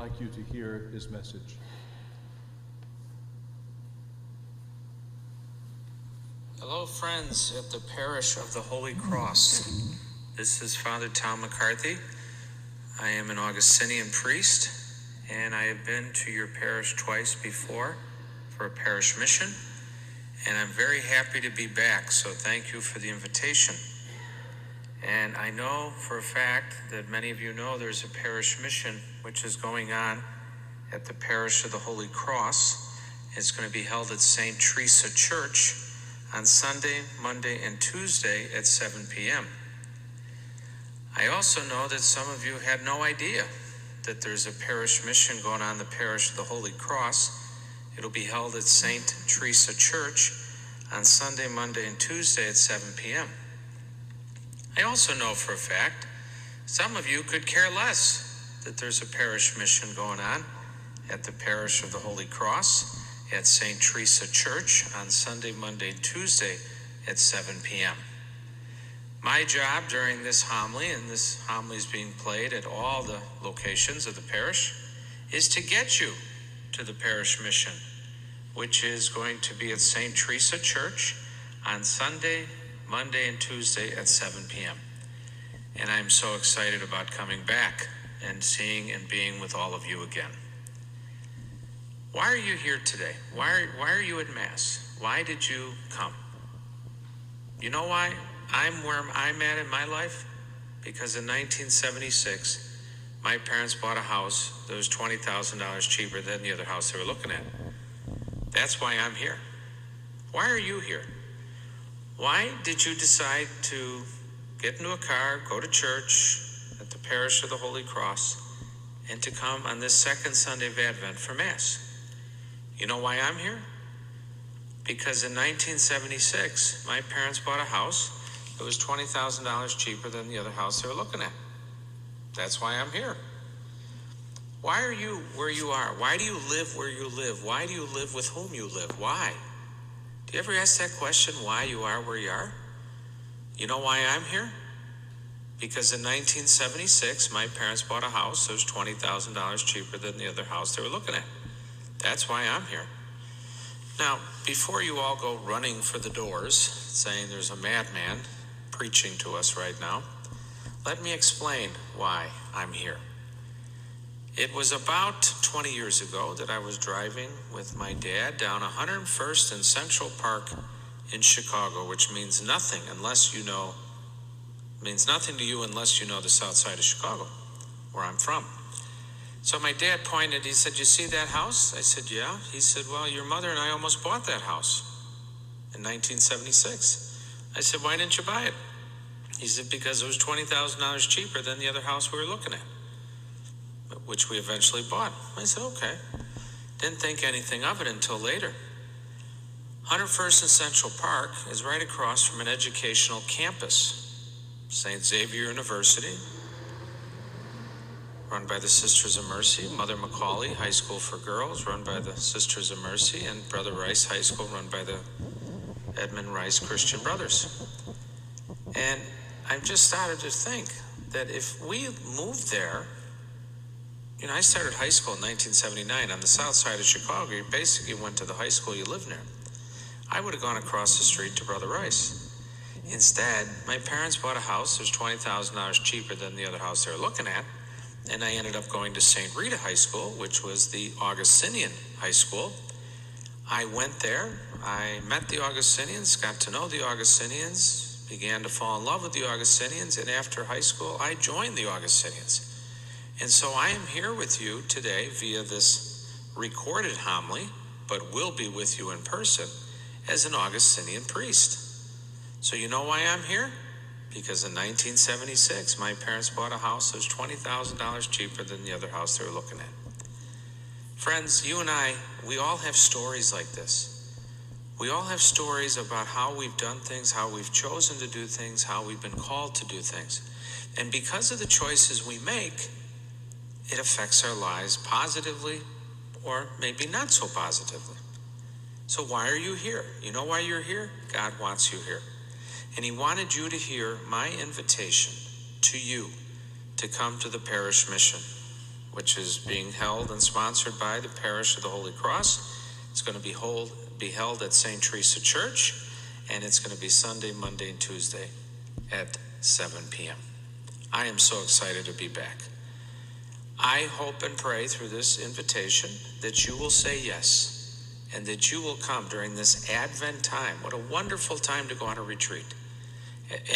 like you to hear his message. Hello, friends at the Parish of the Holy Cross. This is Father Tom McCarthy. I am an Augustinian priest, and I have been to your parish twice before for a parish mission, and I'm very happy to be back, so thank you for the invitation. And I know for a fact that many of you know there's a parish mission which is going on at the Parish of the Holy Cross. It's going to be held at St. Teresa Church on Sunday, Monday, and Tuesday at 7 p.m. I also know that some of you had no idea that there's a parish mission going on in the Parish of the Holy Cross. It'll be held at St. Teresa Church on Sunday, Monday, and Tuesday at 7 p.m. I also know for a fact some of you could care less that there's a parish mission going on at the Parish of the Holy Cross at St. Teresa Church on Sunday, Monday, and Tuesday at 7 p.m. My job during this homily, and this homily is being played at all the locations of the parish, is to get you to the parish mission, which is going to be at St. Teresa Church on Sunday, Monday, and Tuesday at 7 p.m. And I'm so excited about coming back and seeing and being with all of you again. Why are you here today? Why are you at Mass? Why did you come? You know why I'm where I'm at in my life? Because in 1976, my parents bought a house that was $20,000 cheaper than the other house they were looking at. That's why I'm here. Why are you here? Why did you decide to get into a car, go to church at the Parish of the Holy Cross, and to come on this second Sunday of Advent for Mass? You know why I'm here? Because in 1976, my parents bought a house that was $20,000 cheaper than the other house they were looking at. That's why I'm here. Why are you where you are? Why do you live where you live? Why do you live with whom you live? Why? Do you ever ask that question, why you are where you are? You know why I'm here? Because in 1976, my parents bought a house that was $20,000 cheaper than the other house they were looking at. That's why I'm here. Now, before you all go running for the doors, saying there's a madman preaching to us right now, let me explain why I'm here. It was about 20 years ago that I was driving with my dad down 101st and Central Park in Chicago, which means nothing to you unless you know the south side of Chicago, where I'm from. So my dad pointed, he said, "You see that house?" I said, "Yeah." He said, "Well, your mother and I almost bought that house in 1976. I said, "Why didn't you buy it?" He said, "Because it was $20,000 cheaper than the other house we were looking at, which we eventually bought." I said, "Okay." Didn't think anything of it until later. 101st and Central Park is right across from an educational campus, St. Xavier University, run by the Sisters of Mercy, Mother Macaulay High School for Girls, run by the Sisters of Mercy, and Brother Rice High School, run by the Edmund Rice Christian Brothers. And I've just started to think that if we moved there, I started high school in 1979 on the south side of Chicago. You basically went to the high school you lived near. I would have gone across the street to Brother Rice. Instead, my parents bought a house that was $20,000 cheaper than the other house they were looking at, and I ended up going to St. Rita High School, which was the Augustinian high school. I went there, I met the Augustinians, got to know the Augustinians, began to fall in love with the Augustinians, and after high school, I joined the Augustinians. And so I am here with you today via this recorded homily, but will be with you in person as an Augustinian priest. So you know why I'm here? Because in 1976, my parents bought a house that was $20,000 cheaper than the other house they were looking at. Friends, you and I, we all have stories like this. We all have stories about how we've done things, how we've chosen to do things, how we've been called to do things. And because of the choices we make, it affects our lives positively or maybe not so positively. So why are you here? You know why you're here? God wants you here. And he wanted you to hear my invitation to you to come to the parish mission, which is being held and sponsored by the Parish of the Holy Cross. It's going to be held at St. Teresa Church, and it's going to be Sunday, Monday, and Tuesday at 7 p.m. I am so excited to be back. I hope and pray through this invitation that you will say yes, and that you will come during this Advent time. What a wonderful time to go on a retreat.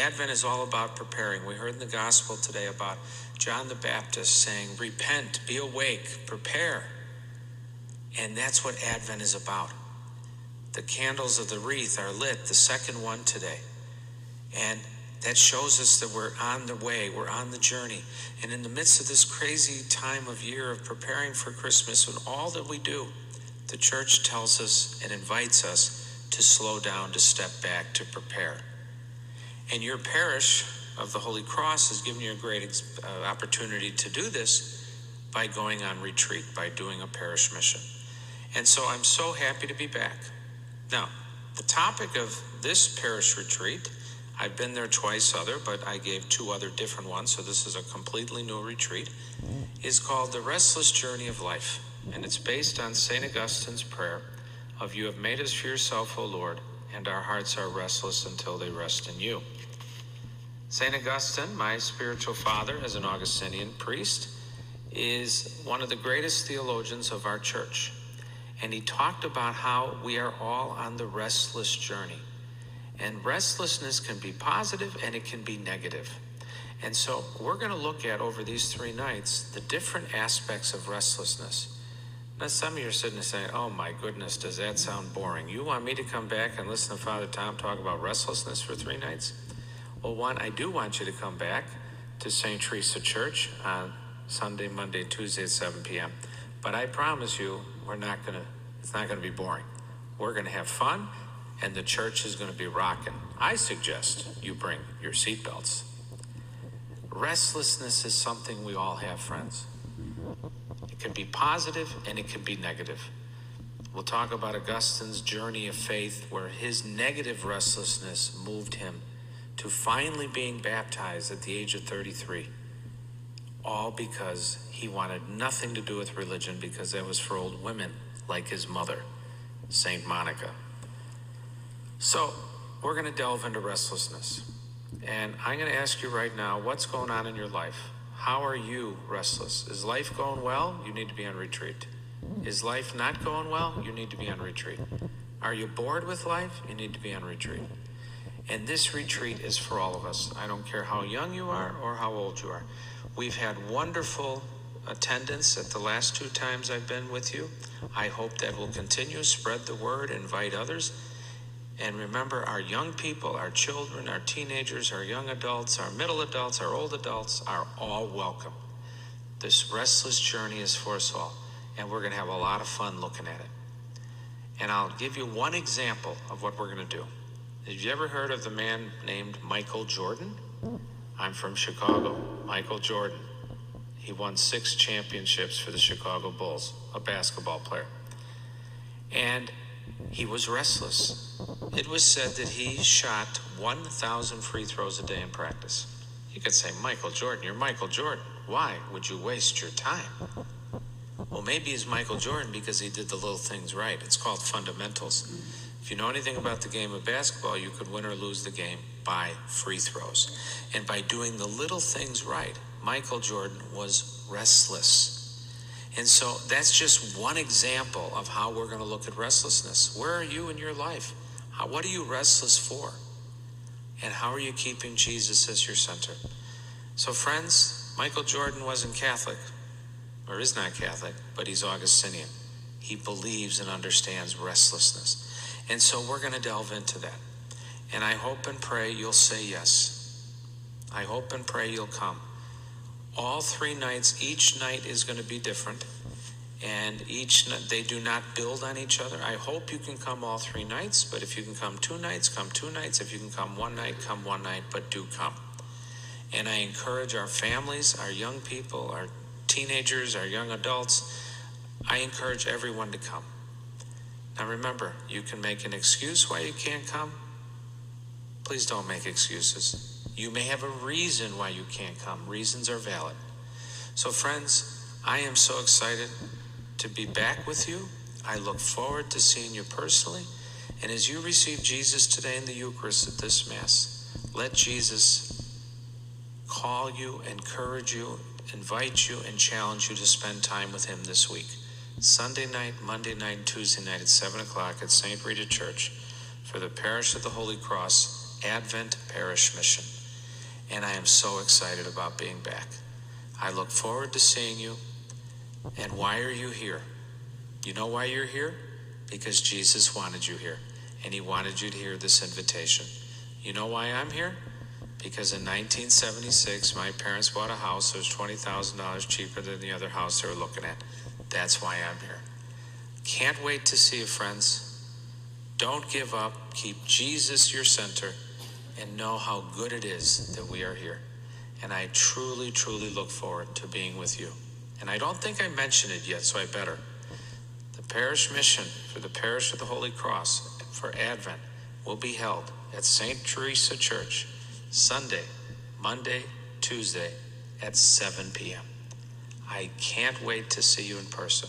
Advent is all about preparing. We heard in the gospel today about John the Baptist saying, repent, be awake, prepare. And that's what Advent is about. The candles of the wreath are lit, the second one today. And that shows us that we're on the way, we're on the journey. And in the midst of this crazy time of year of preparing for Christmas and all that we do, the church tells us and invites us to slow down, to step back, to prepare. And your parish of the Holy Cross has given you a great opportunity to do this by going on retreat, by doing a parish mission. And so I'm so happy to be back. Now, the topic of this parish retreat, I've been there twice but I gave 2 other different ones, so this is a completely new retreat, is called The Restless Journey of Life. And it's based on St. Augustine's prayer of, you have made us for yourself, O Lord, and our hearts are restless until they rest in you. St. Augustine, my spiritual father as an Augustinian priest, is one of the greatest theologians of our church. And he talked about how we are all on the restless journey. And restlessness can be positive and it can be negative. And so we're going to look at, over these 3 nights, the different aspects of restlessness. Now, some of you are sitting there saying, oh my goodness, does that sound boring? You want me to come back and listen to Father Tom talk about restlessness for 3 nights? Well, one, I do want you to come back to St. Teresa Church on Sunday, Monday, Tuesday at 7 p.m. But I promise you, it's not going to be boring. We're going to have fun, and the church is going to be rocking. I suggest you bring your seatbelts. Restlessness is something we all have, friends. It can be positive and it can be negative. We'll talk about Augustine's journey of faith, where his negative restlessness moved him to finally being baptized at the age of 33. All because he wanted nothing to do with religion, because that was for old women like his mother, Saint Monica. So we're going to delve into restlessness. And I'm going to ask you right now, what's going on in your life? How are you restless? Is life going well? You need to be on retreat. Is life not going well? You need to be on retreat. Are you bored with life? You need to be on retreat. And this retreat is for all of us. I don't care how young you are or how old you are. We've had wonderful attendance at the last 2 times I've been with you. I hope that will continue. Spread the word, invite others. And remember, our young people, our children, our teenagers, our young adults, our middle adults, our old adults are all welcome. This restless journey is for us all. And we're going to have a lot of fun looking at it. And I'll give you one example of what we're going to do. Have you ever heard of the man named Michael Jordan? I'm from Chicago. Michael Jordan. He won 6 championships for the Chicago Bulls, a basketball player. And he was restless. It was said that he shot 1,000 free throws a day in practice. You could say, Michael Jordan, you're Michael Jordan. Why would you waste your time? Well, maybe he's Michael Jordan because he did the little things right. It's called fundamentals. If you know anything about the game of basketball, you could win or lose the game by free throws. And by doing the little things right, Michael Jordan was restless. And so that's just one example of how we're going to look at restlessness. Where are you in your life? What are you restless for? And how are you keeping Jesus as your center? So friends, Michael Jordan wasn't Catholic, or is not Catholic, but he's Augustinian. He believes and understands restlessness. And so we're going to delve into that. And I hope and pray you'll say yes. I hope and pray you'll come. All 3 nights, each night is going to be different. And they do not build on each other. I hope you can come all 3 nights, but if you can come 2 nights, come 2 nights. If you can come 1 night, come 1 night, but do come. And I encourage our families, our young people, our teenagers, our young adults, I encourage everyone to come. Now remember, you can make an excuse why you can't come. Please don't make excuses. You may have a reason why you can't come. Reasons are valid. So friends, I am so excited to be back with you. I look forward to seeing you personally. And as you receive Jesus today in the Eucharist at this Mass, let Jesus call you, encourage you, invite you, and challenge you to spend time with him this week. Sunday night, Monday night, Tuesday night at 7 o'clock at St. Rita Church for the Parish of the Holy Cross Advent Parish Mission. And I am so excited about being back. I look forward to seeing you. And why are you here? You know why you're here? Because Jesus wanted you here. And he wanted you to hear this invitation. You know why I'm here? Because in 1976, my parents bought a house that was $20,000 cheaper than the other house they were looking at. That's why I'm here. Can't wait to see you, friends. Don't give up. Keep Jesus your center and know how good it is that we are here. And I truly, truly look forward to being with you. And I don't think I mentioned it yet, so I better. The parish mission for the Parish of the Holy Cross for Advent will be held at St. Teresa Church Sunday, Monday, Tuesday at 7 p.m. I can't wait to see you in person.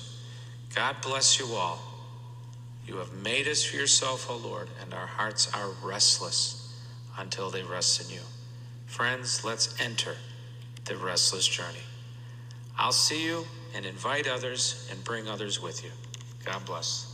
God bless you all. You have made us for yourself, O Lord, and our hearts are restless until they rest in you. Friends, let's enter the restless journey. I'll see you and invite others and bring others with you. God bless.